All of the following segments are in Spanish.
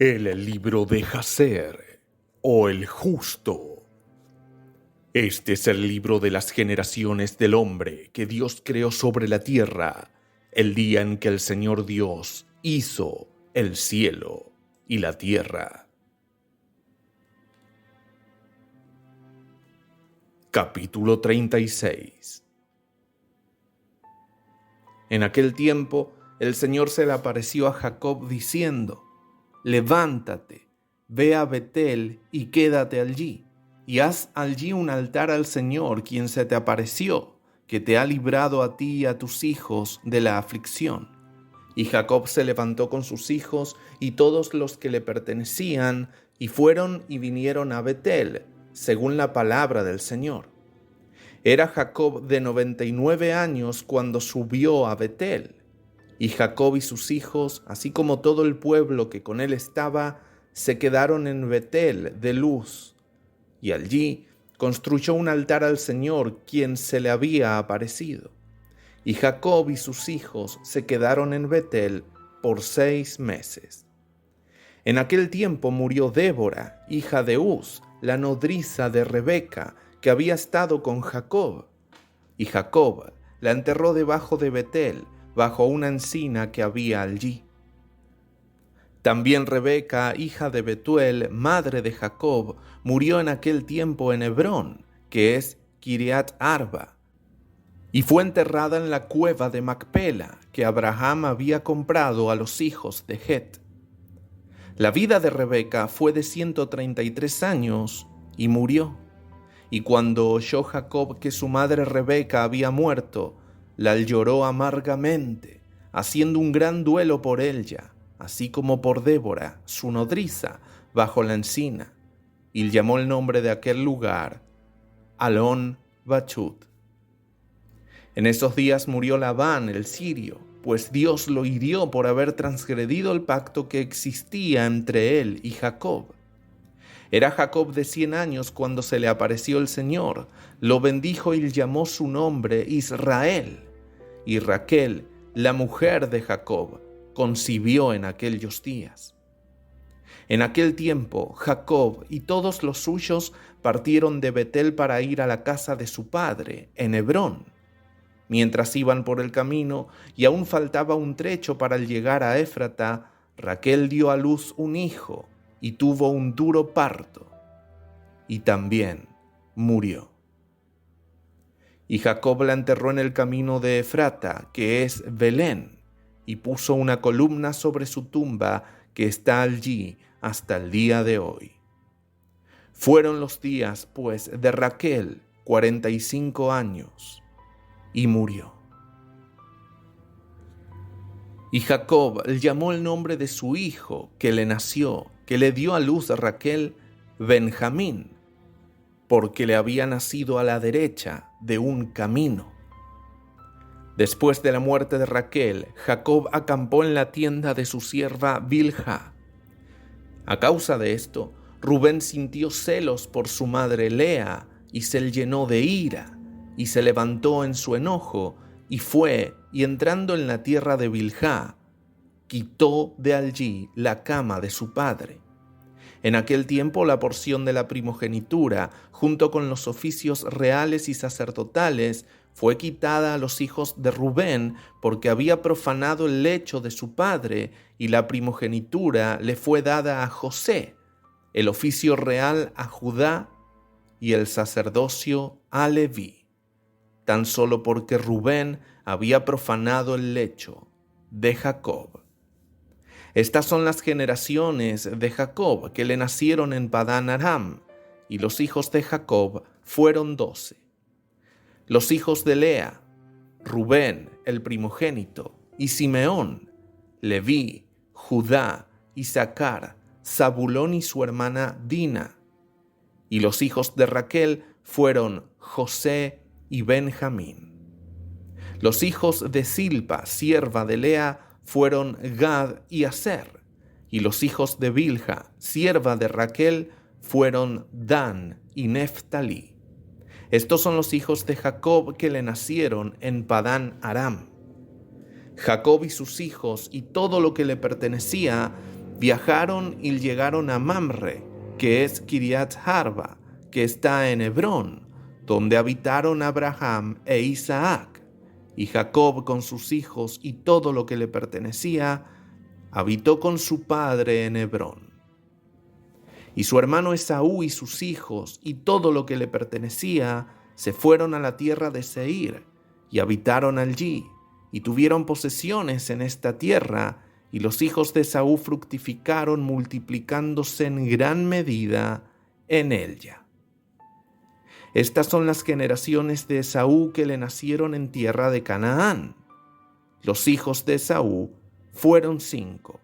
El libro de Jacer, o el justo. Este es el libro de las generaciones del hombre que Dios creó sobre la tierra, el día en que el Señor Dios hizo el cielo y la tierra. Capítulo 36. En aquel tiempo, el Señor se le apareció a Jacob diciendo: Levántate, ve a Betel y quédate allí, y haz allí un altar al Señor, quien se te apareció, que te ha librado a ti y a tus hijos de la aflicción. Y Jacob se levantó con sus hijos y todos los que le pertenecían, y fueron y vinieron a Betel, según la palabra del Señor. Era Jacob de 99 años cuando subió a Betel. Y Jacob y sus hijos, así como todo el pueblo que con él estaba, se quedaron en Betel de Luz, y allí construyó un altar al Señor, quien se le había aparecido. Y Jacob y sus hijos se quedaron en Betel por 6 meses. En aquel tiempo murió Débora, hija de Uz, la nodriza de Rebeca, que había estado con Jacob. Y Jacob la enterró debajo de Betel, bajo una encina que había allí. También Rebeca, hija de Betuel, madre de Jacob, murió en aquel tiempo en Hebrón, que es Kiriat Arba, y fue enterrada en la cueva de Macpela, que Abraham había comprado a los hijos de Het. La vida de Rebeca fue de 133 años y murió. Y cuando oyó Jacob que su madre Rebeca había muerto, la lloró amargamente, haciendo un gran duelo por ella, así como por Débora, su nodriza, bajo la encina, y llamó el nombre de aquel lugar Alon Bachut. En esos días murió Labán el sirio, pues Dios lo hirió por haber transgredido el pacto que existía entre él y Jacob. Era Jacob de 100 años cuando se le apareció el Señor, lo bendijo y llamó su nombre Israel. Y Raquel, la mujer de Jacob, concibió en aquellos días. En aquel tiempo, Jacob y todos los suyos partieron de Betel para ir a la casa de su padre, en Hebrón. Mientras iban por el camino y aún faltaba un trecho para llegar a Éfrata, Raquel dio a luz un hijo y tuvo un duro parto, y también murió. Y Jacob la enterró en el camino de Efrata, que es Belén, y puso una columna sobre su tumba que está allí hasta el día de hoy. Fueron los días, pues, de Raquel 45 años, y murió. Y Jacob llamó el nombre de su hijo que le nació, que le dio a luz a Raquel, Benjamín, porque le había nacido a la derecha de un camino. Después de la muerte de Raquel, Jacob acampó en la tienda de su sierva Bilha. A causa de esto, Rubén sintió celos por su madre Lea y se llenó de ira, y se levantó en su enojo, y fue, y entrando en la tierra de Bilha, quitó de allí la cama de su padre. En aquel tiempo la porción de la primogenitura, junto con los oficios reales y sacerdotales, fue quitada a los hijos de Rubén, porque había profanado el lecho de su padre, y la primogenitura le fue dada a José, el oficio real a Judá y el sacerdocio a Leví, tan solo porque Rubén había profanado el lecho de Jacob. Estas son las generaciones de Jacob que le nacieron en Padán Aram, y los hijos de Jacob fueron 12. Los hijos de Lea: Rubén, el primogénito, y Simeón, Leví, Judá, Isaacar, Zabulón y su hermana Dina. Y los hijos de Raquel fueron José y Benjamín. Los hijos de Silpa, sierva de Lea, fueron Gad y Aser, y los hijos de Bilha, sierva de Raquel, fueron Dan y Neftalí. Estos son los hijos de Jacob que le nacieron en Padán Aram. Jacob y sus hijos y todo lo que le pertenecía Viajaron y llegaron a Mamre, que es Kiriat Arba, que está en Hebrón, donde habitaron Abraham e Isaac, y Jacob con sus hijos y todo lo que le pertenecía, habitó con su padre en Hebrón. Y su hermano Esaú y sus hijos y todo lo que le pertenecía se fueron a la tierra de Seir y habitaron allí, y tuvieron posesiones en esta tierra, y los hijos de Esaú fructificaron multiplicándose en gran medida en ella. Estas son las generaciones de Esaú que le nacieron en tierra de Canaán. Los hijos de Esaú fueron 5.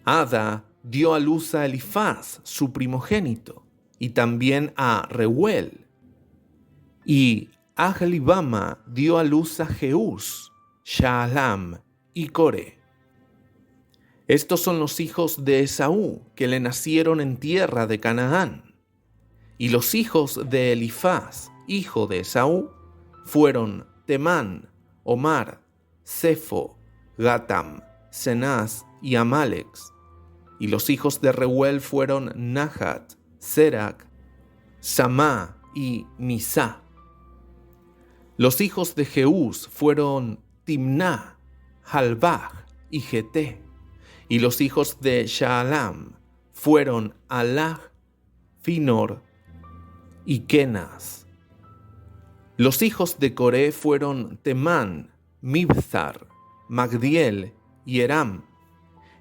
Ada dio a luz a Elifaz, su primogénito, y también a Reuel. Y Ahlibama dio a luz a Jeús, Shaalam y Coré. Estos son los hijos de Esaú que le nacieron en tierra de Canaán. Y los hijos de Elifaz, hijo de Esaú, fueron Temán, Omar, Sefo, Gatam, Cenaz y Amalex. Y los hijos de Reuel fueron Nahat, Serac, Samá y Misá. Los hijos de Jeús fueron Timná, Halbaj y Geté. Y los hijos de Shaalam fueron Alah, Finor y Kenaz. Los hijos de Coré fueron Temán, Mibzar, Magdiel y Eram.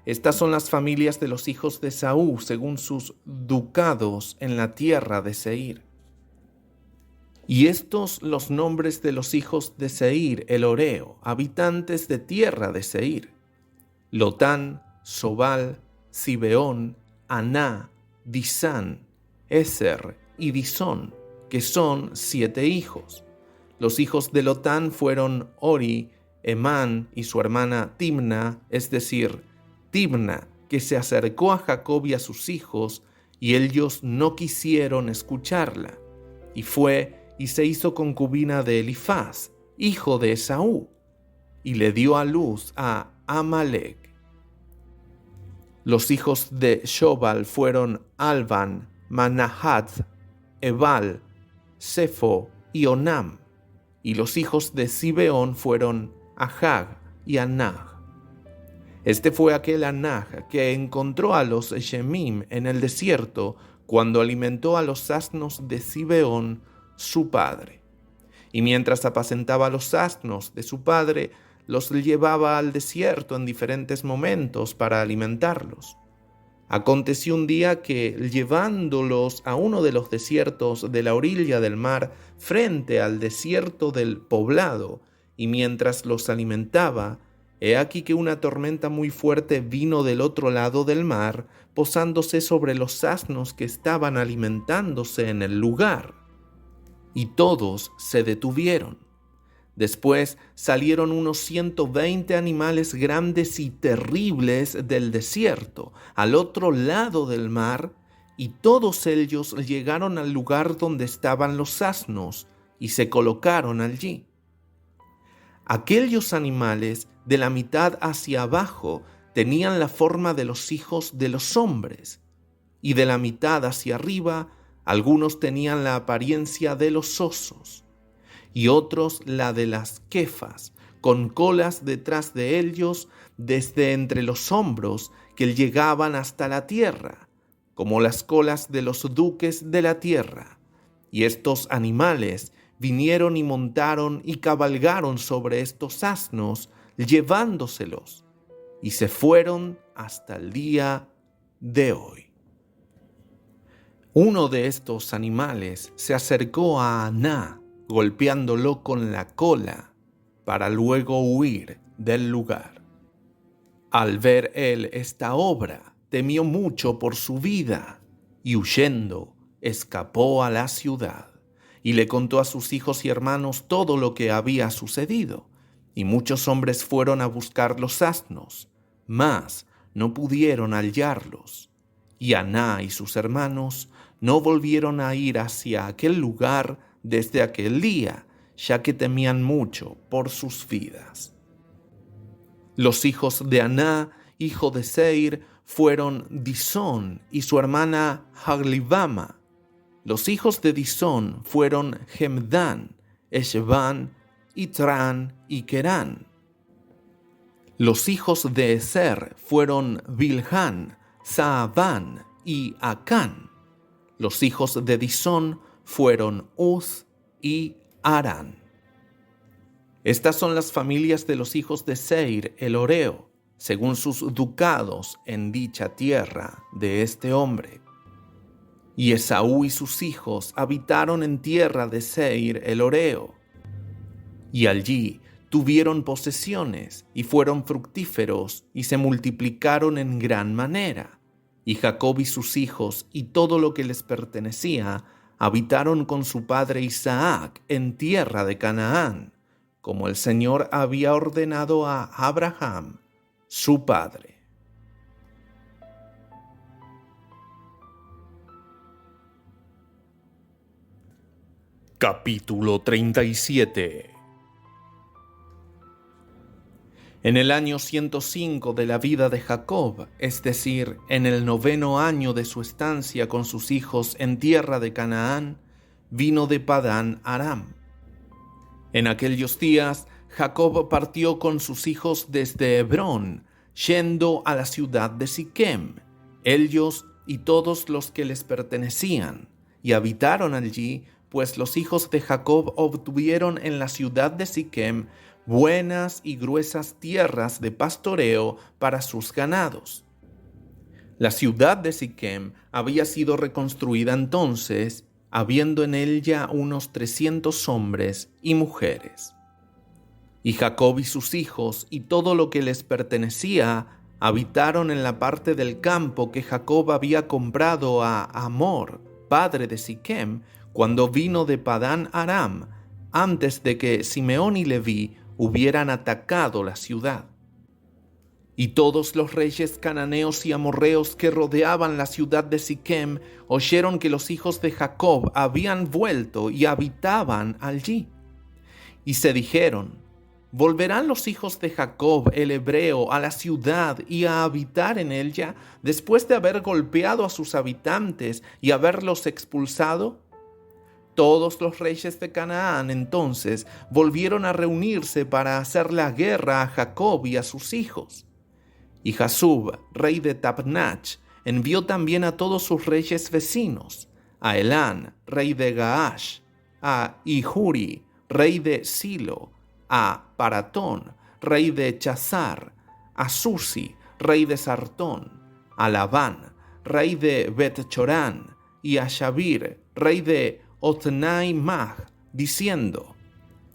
Estas son las familias de los hijos de Esaú según sus ducados en la tierra de Seir. Y estos los nombres de los hijos de Seir, el Horeo, habitantes de tierra de Seir: Lotán, Sobal, Zibeón, Aná, Disán, Eser y Disón, que son 7 hijos. Los hijos de Lotán fueron Ori, Emán y su hermana Timna, es decir, Timna, que se acercó a Jacob y a sus hijos, y ellos no quisieron escucharla, y fue y se hizo concubina de Elifaz, hijo de Esaú, y le dio a luz a Amalek. Los hijos de Shobal fueron Alvan, Manahat, Ebal, Sefo y Onam, y los hijos de Zibeón fueron Ahag y Anag. Este fue aquel Anag que encontró a los Shemim en el desierto cuando alimentó a los asnos de Zibeón, su padre. Y mientras apacentaba los asnos de su padre, los llevaba al desierto en diferentes momentos para alimentarlos. Aconteció un día que, llevándolos a uno de los desiertos de la orilla del mar, frente al desierto del poblado, y mientras los alimentaba, he aquí que una tormenta muy fuerte vino del otro lado del mar, posándose sobre los asnos que estaban alimentándose en el lugar. Y todos se detuvieron. Después salieron unos 120 animales grandes y terribles del desierto, al otro lado del mar, y todos ellos llegaron al lugar donde estaban los asnos, y se colocaron allí. Aquellos animales, de la mitad hacia abajo, tenían la forma de los hijos de los hombres, y de la mitad hacia arriba, algunos tenían la apariencia de los osos, y otros la de las kefas, con colas detrás de ellos desde entre los hombros que llegaban hasta la tierra, como las colas de los duques de la tierra. Y estos animales vinieron y montaron y cabalgaron sobre estos asnos, llevándoselos, y se fueron hasta el día de hoy. Uno de estos animales se acercó a Aná, golpeándolo con la cola, para luego huir del lugar. Al ver él esta obra, temió mucho por su vida, y huyendo, escapó a la ciudad, y le contó a sus hijos y hermanos todo lo que había sucedido. Y muchos hombres fueron a buscar los asnos, mas no pudieron hallarlos. Y Aná y sus hermanos no volvieron a ir hacia aquel lugar desde aquel día, ya que temían mucho por sus vidas. Los hijos de Aná, hijo de Seir, fueron Disón y su hermana Haglibama. Los hijos de Disón fueron Hemdán, Eshban, Itran y Kerán. Los hijos de Ezer fueron Bilhán, Saabán y Acán. Los hijos de Disón fueron Uz y Arán. Estas son las familias de los hijos de Seir el Horeo, según sus ducados en dicha tierra de este hombre. Y Esaú y sus hijos habitaron en tierra de Seir el Horeo, y allí tuvieron posesiones y fueron fructíferos y se multiplicaron en gran manera. Y Jacob y sus hijos y todo lo que les pertenecía habitaron con su padre Isaac en tierra de Canaán, como el Señor había ordenado a Abraham, su padre. Capítulo 37. En el año 105 de la vida de Jacob, es decir, en el 9º año de su estancia con sus hijos en tierra de Canaán, vino de Padán Aram. En aquellos días, Jacob partió con sus hijos desde Hebrón, yendo a la ciudad de Siquem, ellos y todos los que les pertenecían, y habitaron allí, pues los hijos de Jacob obtuvieron en la ciudad de Siquem buenas y gruesas tierras de pastoreo para sus ganados. La ciudad de Siquem había sido reconstruida entonces, habiendo en ella unos 300 hombres y mujeres. Y Jacob y sus hijos y todo lo que les pertenecía habitaron en la parte del campo que Jacob había comprado a Hamor, padre de Siquem, cuando vino de Padán Aram, antes de que Simeón y Leví hubieran atacado la ciudad. Y todos los reyes cananeos y amorreos que rodeaban la ciudad de Siquem oyeron que los hijos de Jacob habían vuelto y habitaban allí. Y se dijeron: ¿volverán los hijos de Jacob el hebreo a la ciudad y a habitar en ella después de haber golpeado a sus habitantes y haberlos expulsado? Todos los reyes de Canaán entonces volvieron a reunirse para hacer la guerra a Jacob y a sus hijos. Y Jasub, rey de Tapnach, envió también a todos sus reyes vecinos, a Elán, rey de Gaash, a Ihuri, rey de Silo, a Paratón, rey de Chazar, a Susi, rey de Sartón, a Labán, rey de Bet-Chorán, y a Shabir, rey de Otnai Mag, diciendo: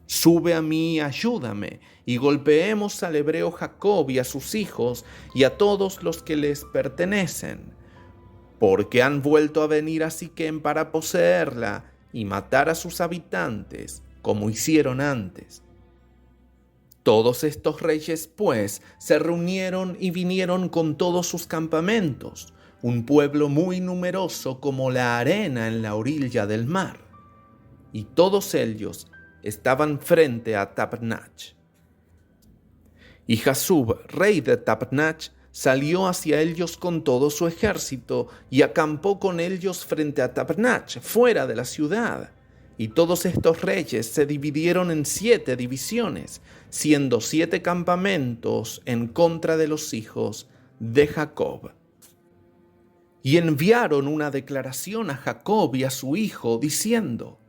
sube a mí y ayúdame, y golpeemos al hebreo Jacob y a sus hijos y a todos los que les pertenecen, porque han vuelto a venir a Siquem para poseerla y matar a sus habitantes, como hicieron antes. Todos estos reyes, pues, se reunieron y vinieron con todos sus campamentos, un pueblo muy numeroso como la arena en la orilla del mar. Y todos ellos estaban frente a Tapnach. Y Jasub, rey de Tapnach, salió hacia ellos con todo su ejército y acampó con ellos frente a Tapnach, fuera de la ciudad. Y todos estos reyes se dividieron en 7 divisiones, siendo 7 campamentos en contra de los hijos de Jacob. Y enviaron una declaración a Jacob y a su hijo, diciendo: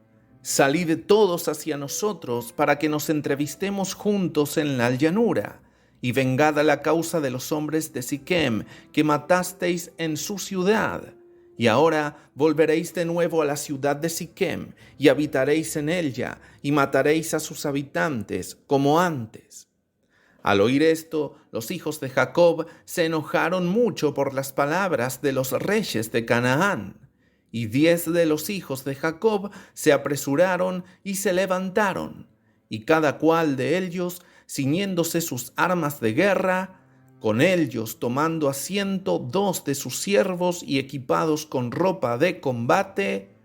salid todos hacia nosotros para que nos entrevistemos juntos en la llanura, y vengad a la causa de los hombres de Siquem que matasteis en su ciudad. Y ahora volveréis de nuevo a la ciudad de Siquem, y habitaréis en ella, y mataréis a sus habitantes, como antes. Al oír esto, los hijos de Jacob se enojaron mucho por las palabras de los reyes de Canaán. Y 10 de los hijos de Jacob se apresuraron y se levantaron, y cada cual de ellos, ciñéndose sus armas de guerra, con ellos tomando asiento 2 de sus siervos y equipados con ropa de combate,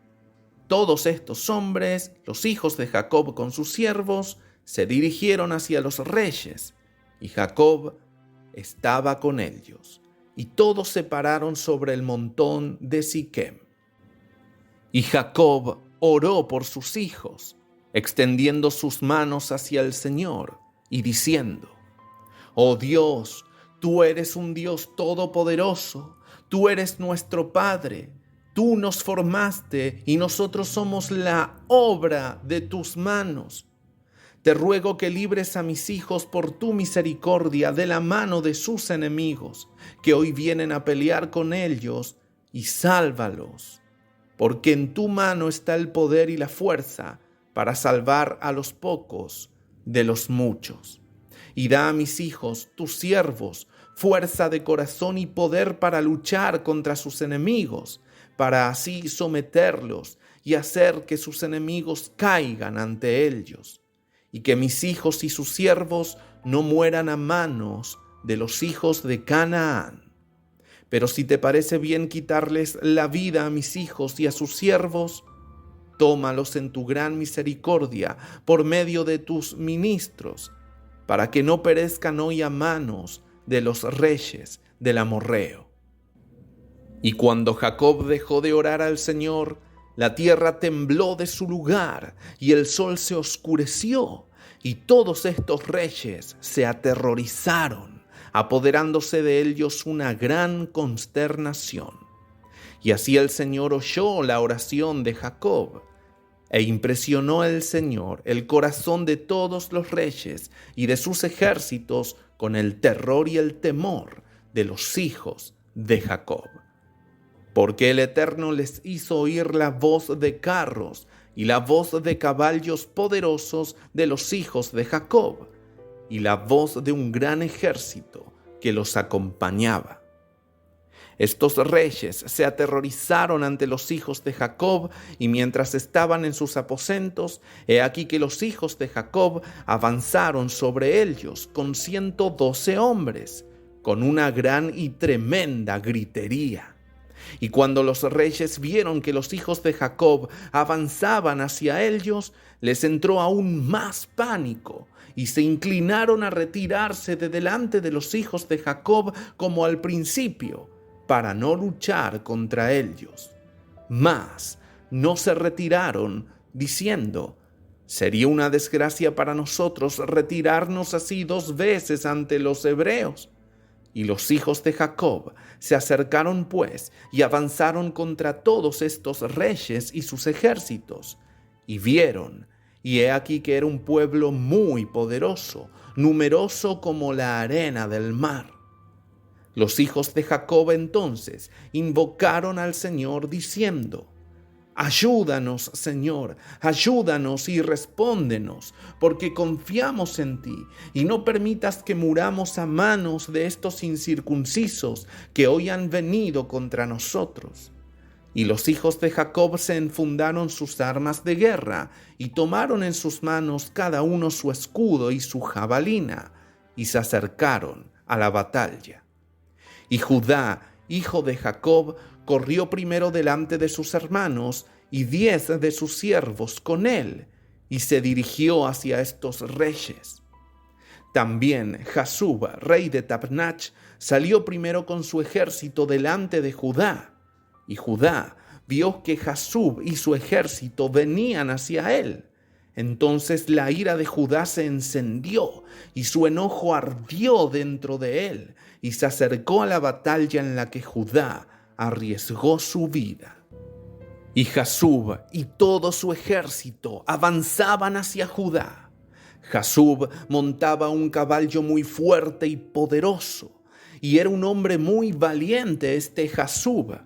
todos estos hombres, los hijos de Jacob con sus siervos, se dirigieron hacia los reyes, y Jacob estaba con ellos. y todos se pararon sobre el montón de Siquem. Y Jacob oró por sus hijos, extendiendo sus manos hacia el Señor y diciendo: Oh Dios, tú eres un Dios todopoderoso, tú eres nuestro Padre, tú nos formaste y nosotros somos la obra de tus manos. Te ruego que libres a mis hijos por tu misericordia de la mano de sus enemigos, que hoy vienen a pelear con ellos, y sálvalos, porque en tu mano está el poder y la fuerza para salvar a los pocos de los muchos. Y da a mis hijos, tus siervos, fuerza de corazón y poder para luchar contra sus enemigos, para así someterlos y hacer que sus enemigos caigan ante ellos, y que mis hijos y sus siervos no mueran a manos de los hijos de Canaán. Pero si te parece bien quitarles la vida a mis hijos y a sus siervos, tómalos en tu gran misericordia por medio de tus ministros, para que no perezcan hoy a manos de los reyes del amorreo. Y cuando Jacob dejó de orar al Señor, la tierra tembló de su lugar y el sol se oscureció, y todos estos reyes se aterrorizaron, apoderándose de ellos una gran consternación. Y así el Señor oyó la oración de Jacob, e impresionó el Señor el corazón de todos los reyes y de sus ejércitos con el terror y el temor de los hijos de Jacob. Porque el Eterno les hizo oír la voz de carros y la voz de caballos poderosos de los hijos de Jacob, y la voz de un gran ejército que los acompañaba. Estos reyes se aterrorizaron ante los hijos de Jacob, y mientras estaban en sus aposentos, he aquí que los hijos de Jacob avanzaron sobre ellos con 112 hombres, con una gran y tremenda gritería. Y cuando los reyes vieron que los hijos de Jacob avanzaban hacia ellos, les entró aún más pánico, y se inclinaron a retirarse de delante de los hijos de Jacob como al principio, para no luchar contra ellos. Mas no se retiraron, diciendo: sería una desgracia para nosotros retirarnos así 2 veces ante los hebreos. Y los hijos de Jacob se acercaron pues y avanzaron contra todos estos reyes y sus ejércitos, y vieron, y he aquí que era un pueblo muy poderoso, numeroso como la arena del mar. Los hijos de Jacob entonces invocaron al Señor diciendo: ayúdanos, Señor, ayúdanos y respóndenos, porque confiamos en ti, y no permitas que muramos a manos de estos incircuncisos que hoy han venido contra nosotros. Y los hijos de Jacob se enfundaron sus armas de guerra, y tomaron en sus manos cada uno su escudo y su jabalina, y se acercaron a la batalla. Y Judá, hijo de Jacob, corrió primero delante de sus hermanos y 10 de sus siervos con él, y se dirigió hacia estos reyes. También Jasub, rey de Tapnach, salió primero con su ejército delante de Judá, y Judá vio que Jasub y su ejército venían hacia él. Entonces la ira de Judá se encendió y su enojo ardió dentro de él, y se acercó a la batalla en la que Judá arriesgó su vida. Y Jasub y todo su ejército avanzaban hacia Judá. Jasub montaba un caballo muy fuerte y poderoso, y era un hombre muy valiente este Jasub.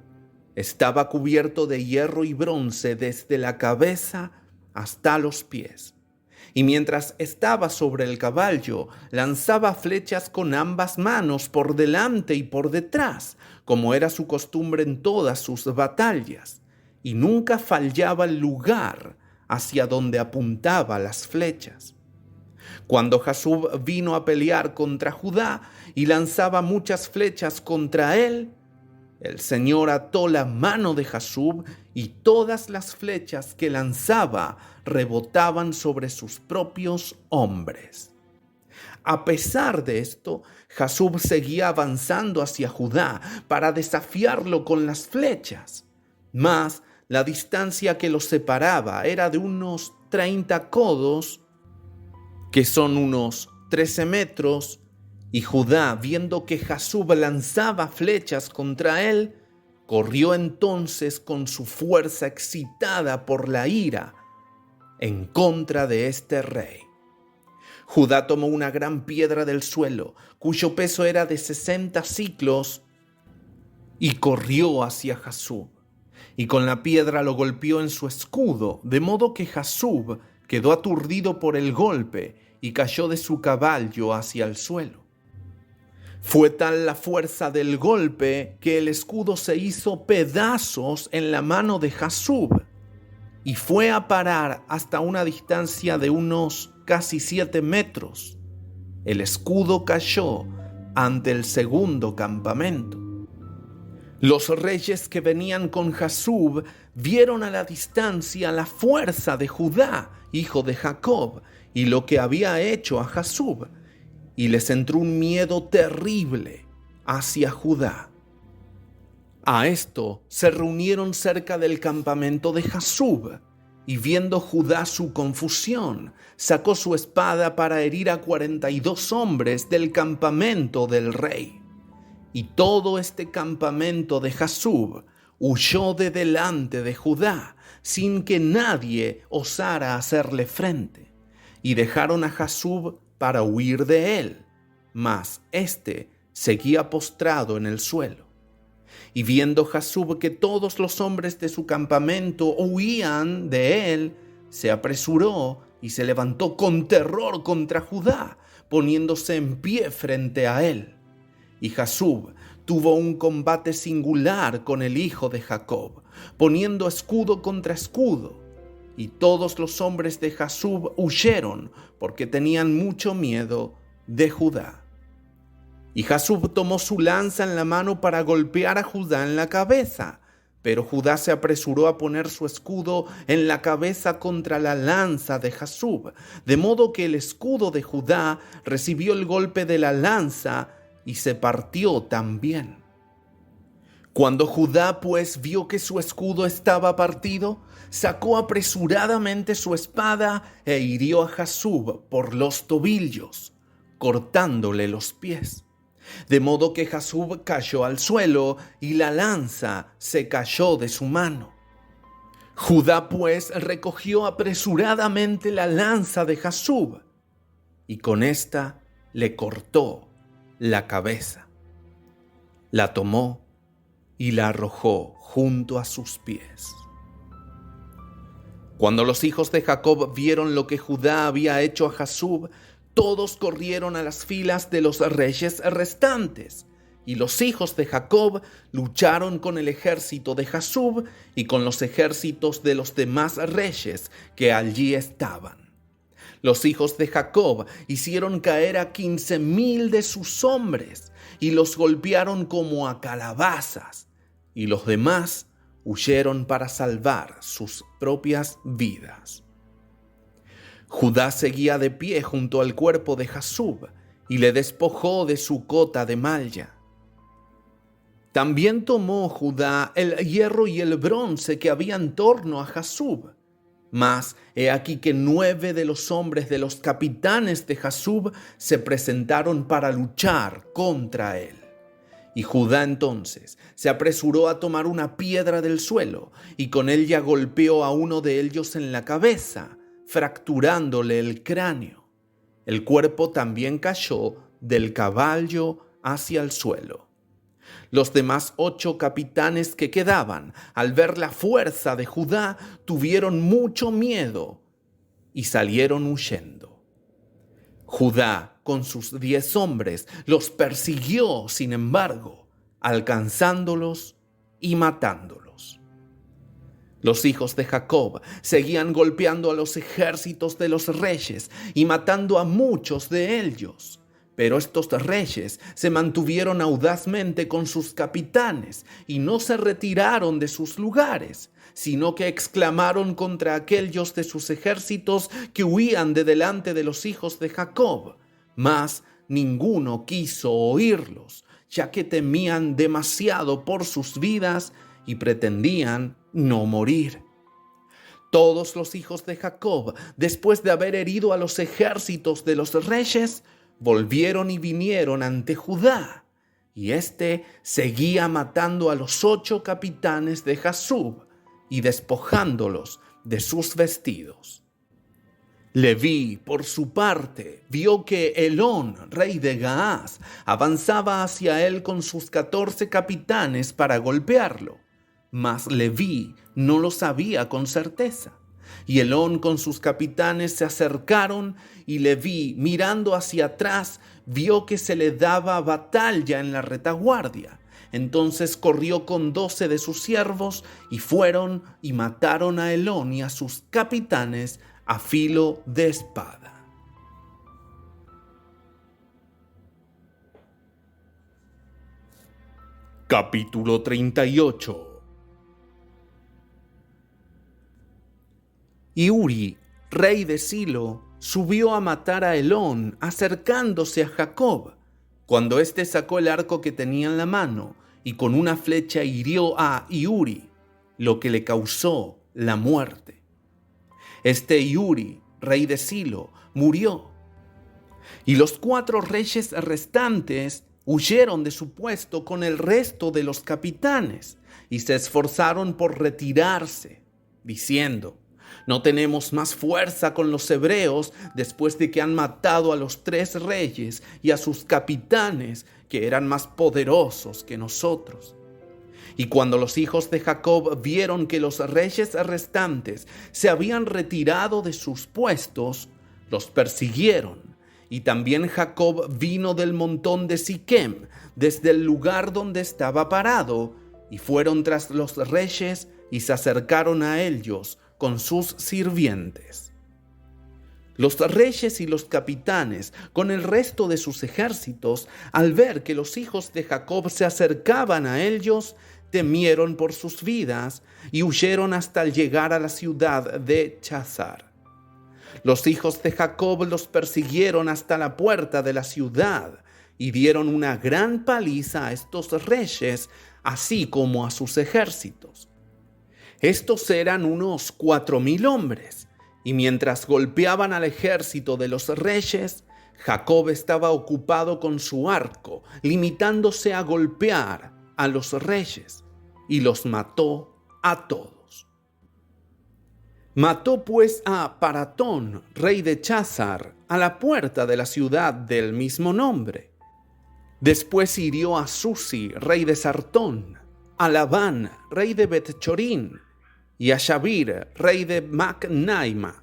Estaba cubierto de hierro y bronce desde la cabeza hasta los pies. Y mientras estaba sobre el caballo, lanzaba flechas con ambas manos por delante y por detrás, como era su costumbre en todas sus batallas, y nunca fallaba el lugar hacia donde apuntaba las flechas. Cuando Jasub vino a pelear contra Judá y lanzaba muchas flechas contra él, el Señor ató la mano de Jasub, y todas las flechas que lanzaba rebotaban sobre sus propios hombres. A pesar de esto, Jasub seguía avanzando hacia Judá para desafiarlo con las flechas. Mas la distancia que los separaba era de unos 30 codos, que son unos 13 metros, y Judá, viendo que Jasub lanzaba flechas contra él, corrió entonces con su fuerza excitada por la ira en contra de este rey. Judá tomó una gran piedra del suelo, cuyo peso era de 60 siclos, y corrió hacia Jasub, y con la piedra lo golpeó en su escudo, de modo que Jasub quedó aturdido por el golpe y cayó de su caballo hacia el suelo. Fue tal la fuerza del golpe que el escudo se hizo pedazos en la mano de Jasub y fue a parar hasta una distancia de unos casi 7 metros. El escudo cayó ante el segundo campamento. Los reyes que venían con Jasub vieron a la distancia la fuerza de Judá, hijo de Jacob, y lo que había hecho a Jasub, y les entró un miedo terrible hacia Judá. A esto se reunieron cerca del campamento de Jasub, y viendo Judá su confusión, sacó su espada para herir a 42 hombres del campamento del rey. Y todo este campamento de Jasub huyó de delante de Judá, sin que nadie osara hacerle frente, y dejaron a Jasub para huir de él, mas éste seguía postrado en el suelo. Y viendo Jasub que todos los hombres de su campamento huían de él, se apresuró y se levantó con terror contra Judá, poniéndose en pie frente a él. Y Jasub tuvo un combate singular con el hijo de Jacob, poniendo escudo contra escudo. Y todos los hombres de Jasub huyeron porque tenían mucho miedo de Judá. Y Jasub tomó su lanza en la mano para golpear a Judá en la cabeza, pero Judá se apresuró a poner su escudo en la cabeza contra la lanza de Jasub, de modo que el escudo de Judá recibió el golpe de la lanza y se partió también. Cuando Judá pues vio que su escudo estaba partido, sacó apresuradamente su espada e hirió a Jasub por los tobillos, cortándole los pies. De modo que Jasub cayó al suelo y la lanza se cayó de su mano. Judá pues recogió apresuradamente la lanza de Jasub y con esta le cortó la cabeza. La tomó y la arrojó junto a sus pies. Cuando los hijos de Jacob vieron lo que Judá había hecho a Jasub, todos corrieron a las filas de los reyes restantes, y los hijos de Jacob lucharon con el ejército de Jasub y con los ejércitos de los demás reyes que allí estaban. Los hijos de Jacob hicieron caer a 15,000 de sus hombres y los golpearon como a calabazas, y los demás huyeron para salvar sus propias vidas. Judá seguía de pie junto al cuerpo de Jasub y le despojó de su cota de malla. También tomó Judá el hierro y el bronce que había en torno a Jasub. Mas he aquí que 9 de los hombres de los capitanes de Jasub se presentaron para luchar contra él. Y Judá entonces se apresuró a tomar una piedra del suelo y con ella golpeó a uno de ellos en la cabeza, fracturándole el cráneo. El cuerpo también cayó del caballo hacia el suelo. Los demás 8 capitanes que quedaban, al ver la fuerza de Judá, tuvieron mucho miedo y salieron huyendo. Judá, con sus 10 hombres, los persiguió, sin embargo, alcanzándolos y matándolos. Los hijos de Jacob seguían golpeando a los ejércitos de los reyes y matando a muchos de ellos. Pero estos reyes se mantuvieron audazmente con sus capitanes y no se retiraron de sus lugares, sino que exclamaron contra aquellos de sus ejércitos que huían de delante de los hijos de Jacob: mas ninguno quiso oírlos, ya que temían demasiado por sus vidas y pretendían no morir. Todos los hijos de Jacob, después de haber herido a los ejércitos de los reyes, volvieron y vinieron ante Judá, y éste seguía matando a los 8 capitanes de Jasub y despojándolos de sus vestidos. Leví, por su parte, vio que Elón, rey de Gaás, avanzaba hacia él con sus 14 capitanes para golpearlo, mas Leví no lo sabía con certeza. Y Elón con sus capitanes se acercaron, y Leví, mirando hacia atrás, vio que se le daba batalla en la retaguardia. Entonces corrió con 12 de sus siervos, y fueron y mataron a Elón y a sus capitanes a filo de espada. Capítulo 38. Y Uri, rey de Silo, subió a matar a Elón, acercándose a Jacob, cuando éste sacó el arco que tenía en la mano, y con una flecha hirió a Iuri, lo que le causó la muerte. Este Iuri, rey de Silo, murió, y los 4 reyes restantes huyeron de su puesto con el resto de los capitanes, y se esforzaron por retirarse, diciendo: no tenemos más fuerza con los hebreos después de que han matado a los 3 reyes y a sus capitanes, que eran más poderosos que nosotros. Y cuando los hijos de Jacob vieron que los reyes restantes se habían retirado de sus puestos, los persiguieron. Y también Jacob vino del montón de Siquem, desde el lugar donde estaba parado, y fueron tras los reyes y se acercaron a ellos con sus sirvientes. Los reyes y los capitanes, con el resto de sus ejércitos, al ver que los hijos de Jacob se acercaban a ellos, temieron por sus vidas y huyeron hasta llegar a la ciudad de Chazar. Los hijos de Jacob los persiguieron hasta la puerta de la ciudad y dieron una gran paliza a estos reyes, así como a sus ejércitos. Estos eran unos 4,000 hombres, y mientras golpeaban al ejército de los reyes, Jacob estaba ocupado con su arco, limitándose a golpear a los reyes, y los mató a todos. Mató pues a Paratón, rey de Chazar, a la puerta de la ciudad del mismo nombre. Después hirió a Susi, rey de Sartón, a Labán, rey de Bet-chorín, y a Shavir, rey de Macnaima.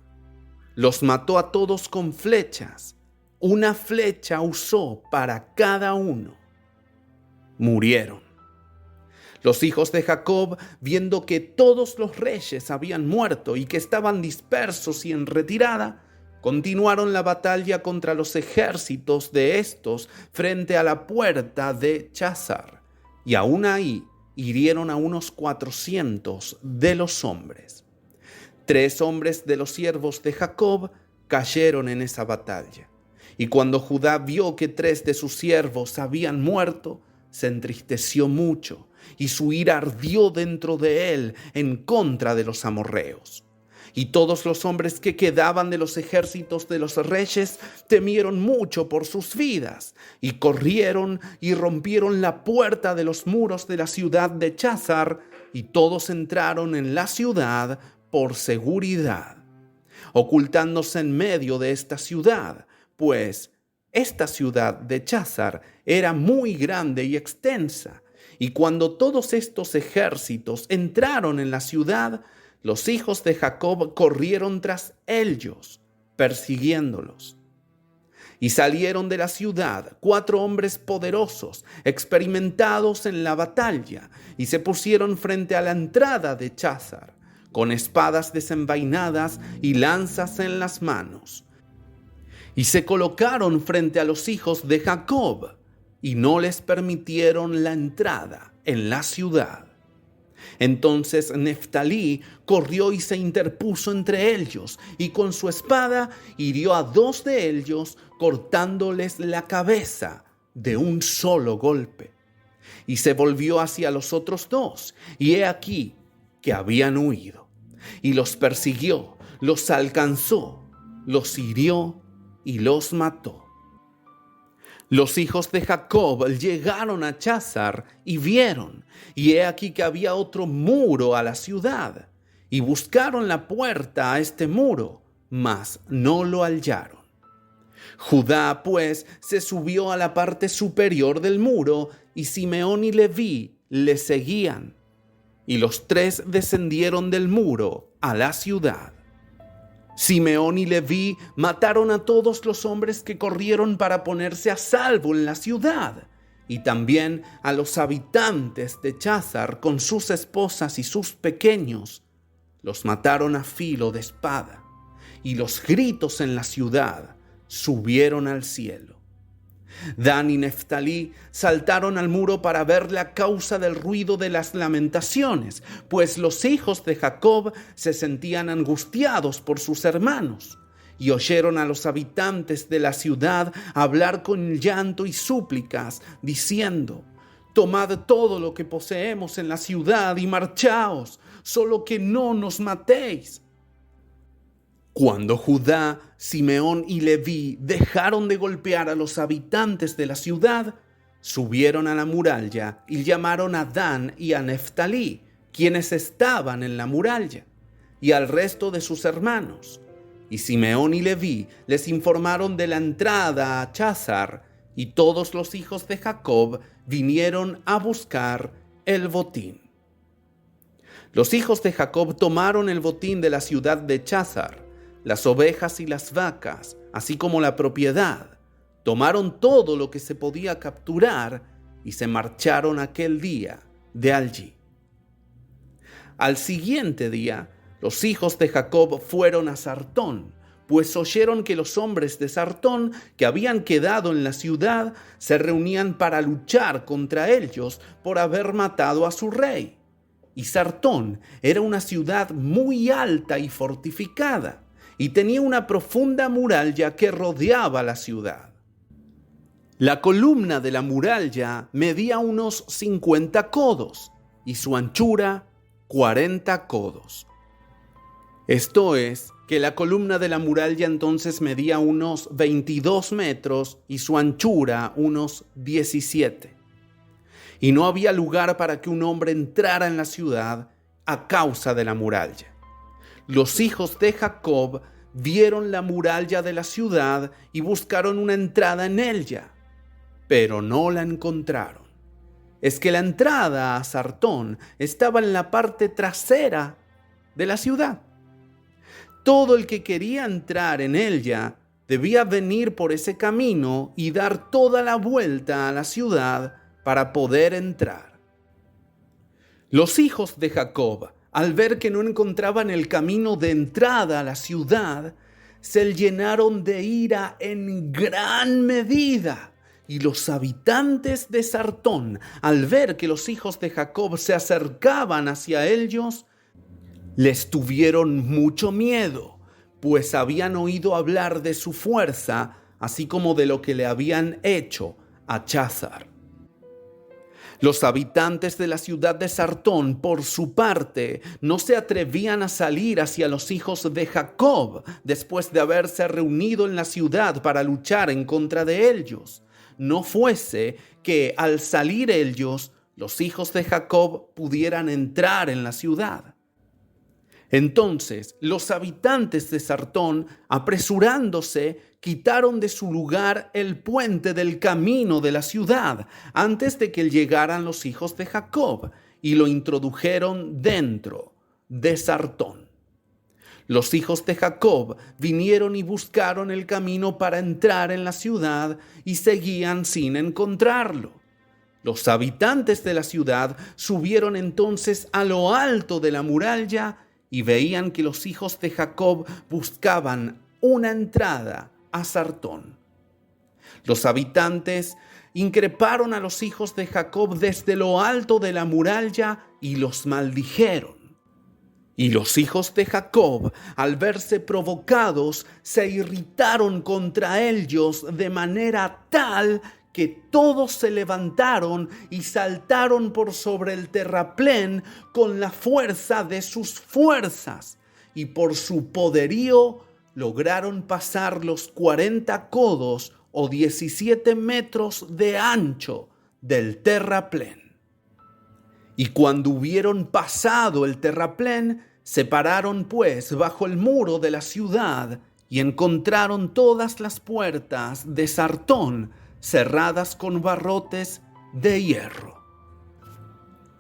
Los mató a todos con flechas. Una flecha usó para cada uno. Murieron. Los hijos de Jacob, viendo que todos los reyes habían muerto y que estaban dispersos y en retirada, continuaron la batalla contra los ejércitos de estos frente a la puerta de Chazar, y aún ahí hirieron a unos 400 de los hombres. 3 hombres de los siervos de Jacob cayeron en esa batalla. Y cuando Judá vio que 3 de sus siervos habían muerto, se entristeció mucho, y su ira ardió dentro de él en contra de los amorreos. Y todos los hombres que quedaban de los ejércitos de los reyes temieron mucho por sus vidas, y corrieron y rompieron la puerta de los muros de la ciudad de Chazar, y todos entraron en la ciudad por seguridad, ocultándose en medio de esta ciudad, pues esta ciudad de Chazar era muy grande y extensa. Y cuando todos estos ejércitos entraron en la ciudad, los hijos de Jacob corrieron tras ellos, persiguiéndolos. Y salieron de la ciudad 4 hombres poderosos, experimentados en la batalla, y se pusieron frente a la entrada de Chazar, con espadas desenvainadas y lanzas en las manos. Y se colocaron frente a los hijos de Jacob, y no les permitieron la entrada en la ciudad. Entonces Neftalí corrió y se interpuso entre ellos, y con su espada hirió a 2 de ellos, cortándoles la cabeza de un solo golpe. Y se volvió hacia los otros 2, y he aquí que habían huido. Y los persiguió, los alcanzó, los hirió y los mató. Los hijos de Jacob llegaron a Chazar y vieron, y he aquí que había otro muro a la ciudad, y buscaron la puerta a este muro, mas no lo hallaron. Judá, pues, se subió a la parte superior del muro, y Simeón y Leví le seguían, y los 3 descendieron del muro a la ciudad. Simeón y Leví mataron a todos los hombres que corrieron para ponerse a salvo en la ciudad, y también a los habitantes de Chazar con sus esposas y sus pequeños. Los mataron a filo de espada, y los gritos en la ciudad subieron al cielo. Dan y Neftalí saltaron al muro para ver la causa del ruido de las lamentaciones, pues los hijos de Jacob se sentían angustiados por sus hermanos, y oyeron a los habitantes de la ciudad hablar con llanto y súplicas, diciendo: «Tomad todo lo que poseemos en la ciudad y marchaos, solo que no nos matéis». Cuando Judá, Simeón y Leví dejaron de golpear a los habitantes de la ciudad, subieron a la muralla y llamaron a Dan y a Neftalí, quienes estaban en la muralla, y al resto de sus hermanos. Y Simeón y Leví les informaron de la entrada a Chazar, y todos los hijos de Jacob vinieron a buscar el botín. Los hijos de Jacob tomaron el botín de la ciudad de Chazar, las ovejas y las vacas, así como la propiedad. Tomaron todo lo que se podía capturar y se marcharon aquel día de allí. Al siguiente día, los hijos de Jacob fueron a Sartón, pues oyeron que los hombres de Sartón que habían quedado en la ciudad se reunían para luchar contra ellos por haber matado a su rey. Y Sartón era una ciudad muy alta y fortificada, y tenía una profunda muralla que rodeaba la ciudad. La columna de la muralla medía unos 50 codos y su anchura 40 codos. Esto es, que la columna de la muralla entonces medía unos 22 metros y su anchura unos 17. Y no había lugar para que un hombre entrara en la ciudad a causa de la muralla. Los hijos de Jacob vieron la muralla de la ciudad y buscaron una entrada en ella, pero no la encontraron. Es que la entrada a Sartón estaba en la parte trasera de la ciudad. Todo el que quería entrar en ella debía venir por ese camino y dar toda la vuelta a la ciudad para poder entrar. Los hijos de Jacob, al ver que no encontraban el camino de entrada a la ciudad, se llenaron de ira en gran medida. Y los habitantes de Sartón, al ver que los hijos de Jacob se acercaban hacia ellos, les tuvieron mucho miedo, pues habían oído hablar de su fuerza, así como de lo que le habían hecho a Chazar. Los habitantes de la ciudad de Sartón, por su parte, no se atrevían a salir hacia los hijos de Jacob después de haberse reunido en la ciudad para luchar en contra de ellos. No fuese que al salir ellos, los hijos de Jacob pudieran entrar en la ciudad. Entonces los habitantes de Sartón, apresurándose, quitaron de su lugar el puente del camino de la ciudad antes de que llegaran los hijos de Jacob y lo introdujeron dentro de Sartón. Los hijos de Jacob vinieron y buscaron el camino para entrar en la ciudad y seguían sin encontrarlo. Los habitantes de la ciudad subieron entonces a lo alto de la muralla y veían que los hijos de Jacob buscaban una entrada a Sartón. Los habitantes increparon a los hijos de Jacob desde lo alto de la muralla y los maldijeron. Y los hijos de Jacob, al verse provocados, se irritaron contra ellos de manera tal que todos se levantaron y saltaron por sobre el terraplén con la fuerza de sus fuerzas, y por su poderío lograron pasar los 40 codos o 17 metros de ancho del terraplén. Y cuando hubieron pasado el terraplén, se pararon pues bajo el muro de la ciudad y encontraron todas las puertas de Sartón cerradas con barrotes de hierro.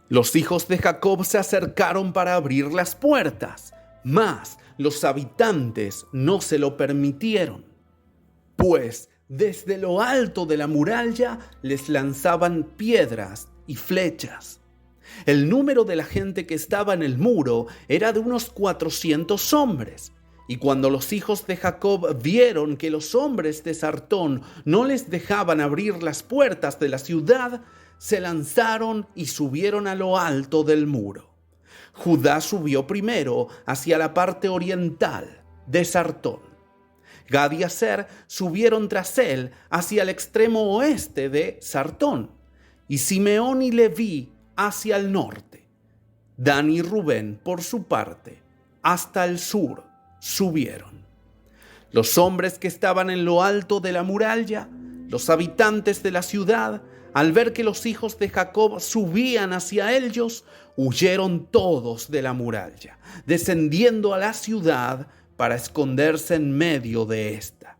Los hijos de Jacob se acercaron para abrir las puertas, mas los habitantes no se lo permitieron, pues desde lo alto de la muralla les lanzaban piedras y flechas. El número de la gente que estaba en el muro era de unos 400 hombres. Y cuando los hijos de Jacob vieron que los hombres de Sartón no les dejaban abrir las puertas de la ciudad, se lanzaron y subieron a lo alto del muro. Judá subió primero hacia la parte oriental de Sartón. Gad y Aser subieron tras él hacia el extremo oeste de Sartón, y Simeón y Leví hacia el norte. Dan y Rubén, por su parte, hasta el sur subieron. Los hombres que estaban en lo alto de la muralla, los habitantes de la ciudad, al ver que los hijos de Jacob subían hacia ellos, huyeron todos de la muralla, descendiendo a la ciudad para esconderse en medio de esta.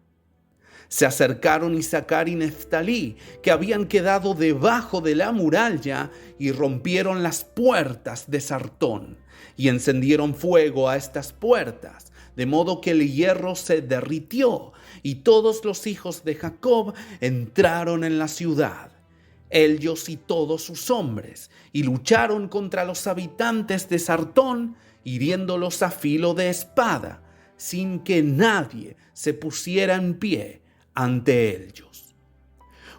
Se acercaron Isaacar y Neftalí, que habían quedado debajo de la muralla, y rompieron las puertas de Sartón, y encendieron fuego a estas puertas, de modo que el hierro se derritió, y todos los hijos de Jacob entraron en la ciudad, ellos y todos sus hombres, y lucharon contra los habitantes de Sartón, hiriéndolos a filo de espada, sin que nadie se pusiera en pie ante ellos.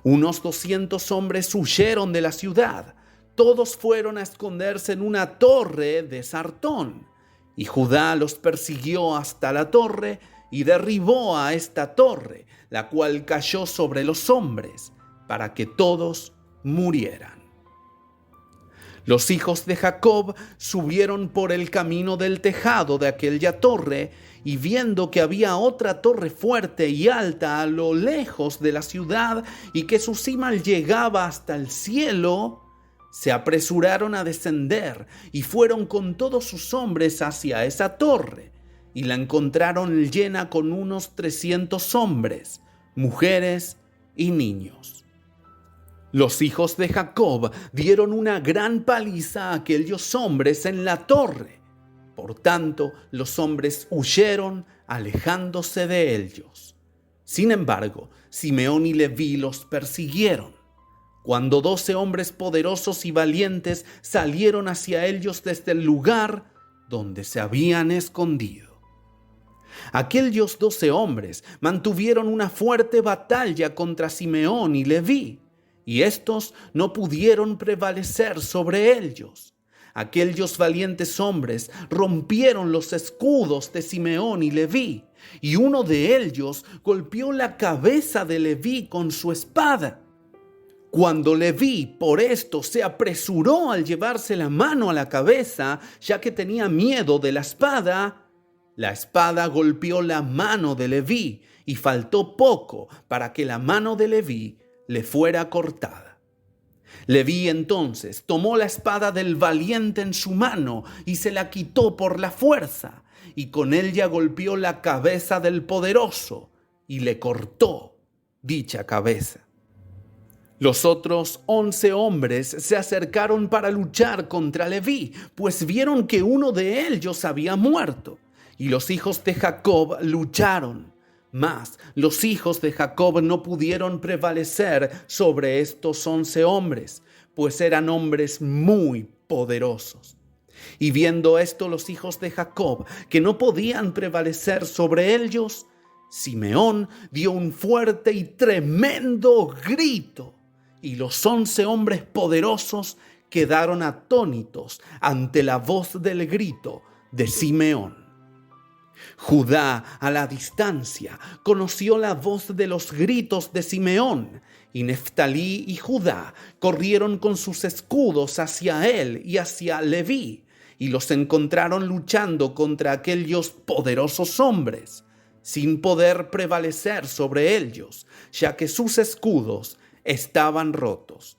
Unos 200 hombres huyeron de la ciudad. Todos fueron a esconderse en una torre de Sartón, y Judá los persiguió hasta la torre y derribó a esta torre, la cual cayó sobre los hombres, para que todos murieran. Los hijos de Jacob subieron por el camino del tejado de aquella torre, y viendo que había otra torre fuerte y alta a lo lejos de la ciudad, y que su cima llegaba hasta el cielo, se apresuraron a descender y fueron con todos sus hombres hacia esa torre, y la encontraron llena con unos 300 hombres, mujeres y niños. Los hijos de Jacob dieron una gran paliza a aquellos hombres en la torre. Por tanto, los hombres huyeron, alejándose de ellos. Sin embargo, Simeón y Leví los persiguieron. Cuando 12 hombres poderosos y valientes salieron hacia ellos desde el lugar donde se habían escondido. Aquellos 12 hombres mantuvieron una fuerte batalla contra Simeón y Leví, y estos no pudieron prevalecer sobre ellos. Aquellos valientes hombres rompieron los escudos de Simeón y Leví, y uno de ellos golpeó la cabeza de Leví con su espada. Cuando Leví por esto se apresuró al llevarse la mano a la cabeza, ya que tenía miedo de la espada golpeó la mano de Leví, y faltó poco para que la mano de Leví le fuera cortada. Leví entonces tomó la espada del valiente en su mano y se la quitó por la fuerza, y con ella golpeó la cabeza del poderoso y le cortó dicha cabeza. Los otros 11 hombres se acercaron para luchar contra Leví, pues vieron que uno de ellos había muerto, y los hijos de Jacob lucharon. Mas los hijos de Jacob no pudieron prevalecer sobre estos 11 hombres, pues eran hombres muy poderosos. Y viendo esto los hijos de Jacob, que no podían prevalecer sobre ellos, Simeón dio un fuerte y tremendo grito, y los 11 hombres poderosos quedaron atónitos ante la voz del grito de Simeón. Judá, a la distancia, conoció la voz de los gritos de Simeón, y Neftalí y Judá corrieron con sus escudos hacia él y hacia Leví, y los encontraron luchando contra aquellos poderosos hombres, sin poder prevalecer sobre ellos, ya que sus escudos estaban rotos.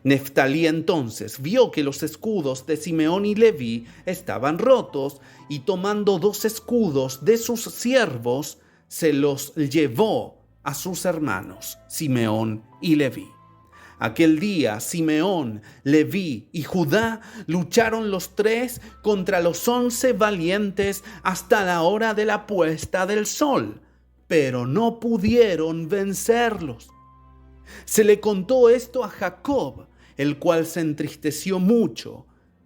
Neftalí entonces vio que los escudos de Simeón y Leví estaban rotos, y tomando 2 escudos de sus siervos, se los llevó a sus hermanos, Simeón y Leví. Aquel día Simeón, Leví y Judá lucharon los 3 contra los 11 valientes hasta la hora de la puesta del sol, pero no pudieron vencerlos. Se le contó esto a Jacob, el cual se entristeció mucho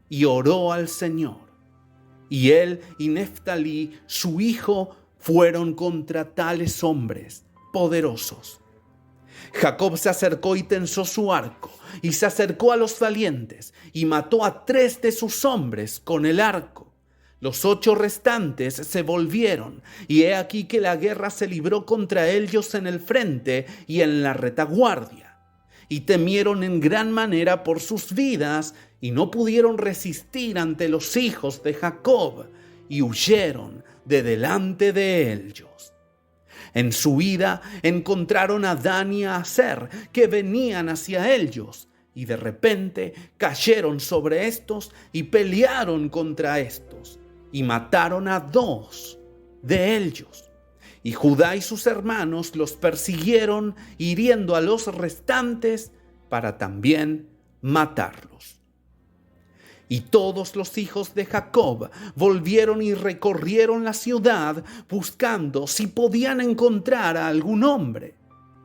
y oró al Señor. Y él y Neftalí, su hijo, fueron contra tales hombres poderosos. Jacob se acercó y tensó su arco, y se acercó a los valientes, y mató a 3 de sus hombres con el arco. Los 8 restantes se volvieron, y he aquí que la guerra se libró contra ellos en el frente y en la retaguardia. Y temieron en gran manera por sus vidas, y no pudieron resistir ante los hijos de Jacob, y huyeron de delante de ellos. En su ida encontraron a Dan y a Aser, que venían hacia ellos, y de repente cayeron sobre estos y pelearon contra estos, y mataron a 2 de ellos. Y Judá y sus hermanos los persiguieron, hiriendo a los restantes para también matarlos. Y todos los hijos de Jacob volvieron y recorrieron la ciudad buscando si podían encontrar a algún hombre.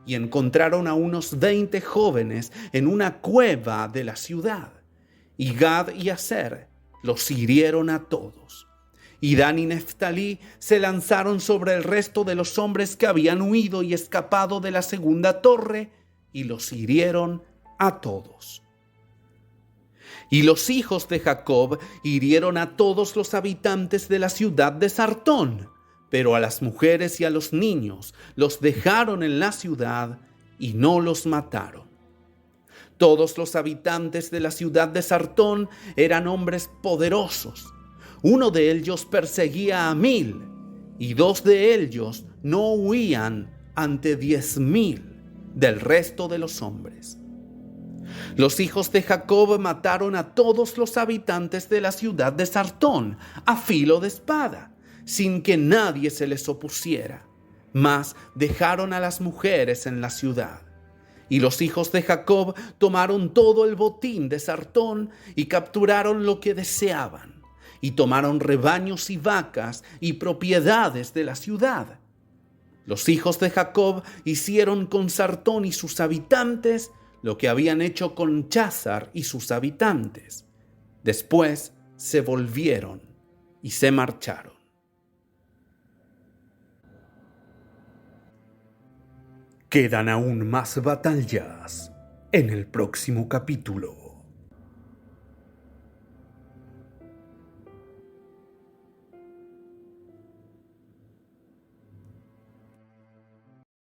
Y encontraron a unos 20 jóvenes en una cueva de la ciudad. Y Gad y Aser los hirieron a todos. Y Dan y Neftalí se lanzaron sobre el resto de los hombres que habían huido y escapado de la segunda torre, y los hirieron a todos. Y los hijos de Jacob hirieron a todos los habitantes de la ciudad de Sartón, pero a las mujeres y a los niños los dejaron en la ciudad y no los mataron. Todos los habitantes de la ciudad de Sartón eran hombres poderosos. Uno de ellos perseguía a 1000, y 2 de ellos no huían ante 10,000 del resto de los hombres. Los hijos de Jacob mataron a todos los habitantes de la ciudad de Sartón a filo de espada, sin que nadie se les opusiera, mas dejaron a las mujeres en la ciudad. Y los hijos de Jacob tomaron todo el botín de Sartón y capturaron lo que deseaban, y tomaron rebaños y vacas y propiedades de la ciudad. Los hijos de Jacob hicieron con Sartón y sus habitantes lo que habían hecho con Cházar y sus habitantes. Después se volvieron y se marcharon. Quedan aún más batallas en el próximo capítulo.